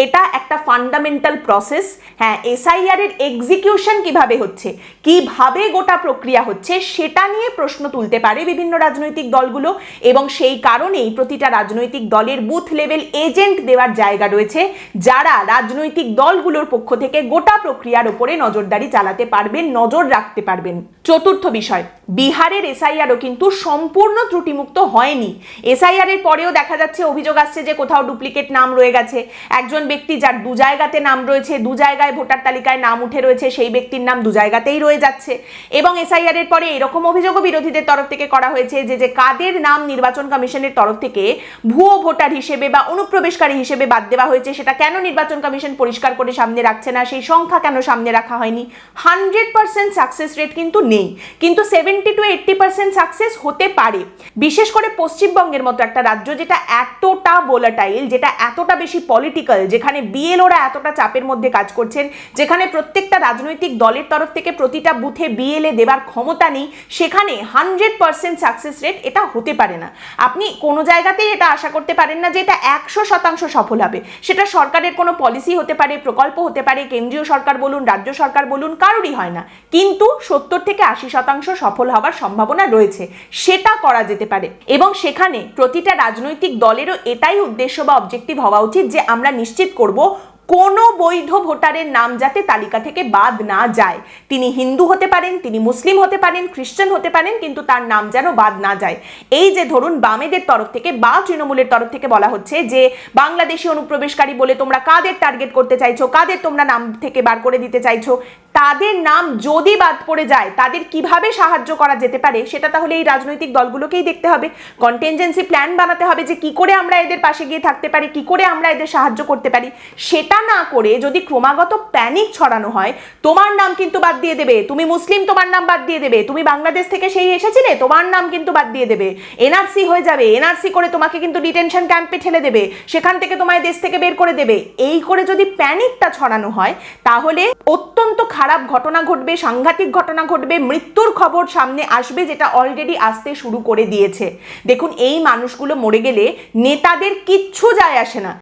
এটা একটা fundamental process. হ্যাঁ, এসআইআর এর এক্সিকিউশন কিভাবে হচ্ছে, কিভাবে গোটা প্রক্রিয়া হচ্ছে, সেটা নিয়ে প্রশ্ন তুলতে পারে বিভিন্ন রাজনৈতিক দলগুলো, এবং সেই কারণেই প্রতিটা রাজনৈতিক দলের বুথ লেভেল এজেন্ট দেওয়ার জায়গা রয়েছে, যারা রাজনৈতিক দলগুলোর পক্ষ থেকে গোটা প্রক্রিয়ার উপরে নজরদারি চালাতে পারবেন, নজর রাখতে পারবেন। চতুর্থ বিষয়, বিহারের এসআইআরও কিন্তু সম্পূর্ণ ত্রুটিমুক্ত হয়নি। এসআইআর এর পরেও দেখা যাচ্ছে, অভিযোগ আসছে যে কোথাও ডুপ্লিকেট নাম রয়ে গেছে। একজন ব্যক্তি যার দু জায়গাতে নাম রয়েছে, দু জায়গায় ভোটার তালিকায় নাম উঠে রয়েছে, সেই ব্যক্তির নাম দু জায়গাতেই রয়ে যাচ্ছে। এবং এসআইআর এর পরে এরকম অভিযোগও বিরোধীদের তরফ থেকে করা হয়েছে যে কাদের নাম নির্বাচন কমিশনের তরফ থেকে ভুয়ো ভোটার হিসেবে বা অনুপ্রবেশকারী হিসেবে বাদ দেওয়া হয়েছে, সেটা কেন নির্বাচন কমিশন পরিষ্কার করে সামনে রাখছে না, সেই সংখ্যা কেন সামনে রাখা হয়নি। 100% সাকসেস রেট কিন্তু নেই, কিন্তু 70 to 80% সাকসেস হতে পারে। বিশেষ করে পশ্চিমবঙ্গের মতো একটা রাজ্য যেটা এতটা ভোলাটাইল, যেটা এতটা বেশি পলিটিক্যাল, যেখানে বিএলওরা এতটা চাপের মধ্যে কাজ করছেন, যেখানে প্রত্যেকটা রাজনৈতিক দলের তরফ থেকে প্রতিটা বুথে বিএলএ দেবার ক্ষমতা নেই, সেখানে 100% সাকসেস রেট এটা হতে পারে না। আপনি কোনো জায়গাতেই এটা আশা করতে পারেন না যে এটা 100% সফল হবে। সেটা সরকারের কোনো পলিসি হতে পারে, প্রকল্প হতে পারে, কেন্দ্রীয় সরকার বলুন, রাজ্য সরকার বলুন, কারোরই হয় না। কিন্তু 70 থেকে 80% সফল হওয়ার সম্ভাবনা রয়েছে, সেটা করা যেতে পারে। এবং সেখানে প্রতিটা রাজনৈতিক দলেরও এটাই উদ্দেশ্য বা অবজেক্টিভ হওয়া উচিত যে আমরা নিশ্চিত করব কোনো বৈধ ভোটারের নাম যাতে তালিকা থেকে বাদ না যায়। তিনি হিন্দু হতে পারেন, তিনি মুসলিম হতে পারেন, খ্রিস্টান হতে পারেন, কিন্তু তার নাম যেন বাদ না যায়। এই যে ধরুন বামেদের তরফ থেকে বা তৃণমূলের তরফ থেকে বলা হচ্ছে যে বাংলাদেশি অনুপ্রবেশকারী বলে তোমরা কাদের টার্গেট করতে চাইছো, কাদের তোমরা নাম থেকে বার করে দিতে চাইছো, তাদের নাম যদি বাদ পড়ে যায় তাদের কিভাবে সাহায্য করা যেতে পারে, সেটা তাহলে এই রাজনৈতিক দলগুলোকেই দেখতে হবে। কন্টিনজেন্সি প্ল্যান বানাতে হবে যে কি করে আমরা এদের পাশে গিয়ে থাকতে পারি, কি করে আমরা এদের সাহায্য করতে পারি। সেটা না করে যদি ক্রমাগত প্যানিক ছড়ানো হয়, তোমার নাম কিন্তু বাদ দিয়ে দেবে, তুমি মুসলিম তোমার নাম বাদ দিয়ে দেবে, তুমি বাংলাদেশ থেকে সেই এসেছিলে তোমার নাম কিন্তু বাদ দিয়ে দেবে, এনআরসি হয়ে যাবে, এনআরসি করে তোমাকে কিন্তু ডিটেনশন ক্যাম্পে ঠেলে দেবে, সেখান থেকে তোমায় দেশ থেকে বের করে দেবে, এই করে যদি প্যানিকটা ছড়ানো হয়, তাহলে অত্যন্ত খারাপ ঘটনা ঘটবে, সাংঘাতিক ঘটনা ঘটবে, মৃত্যুর খবর সামনে আসবে, যেটা অলরেডি আসতে শুরু করে দিয়েছে। দেখুন, এই মানুষগুলো মরে গেলে নেতাদের কিচ্ছু যায় আসে না,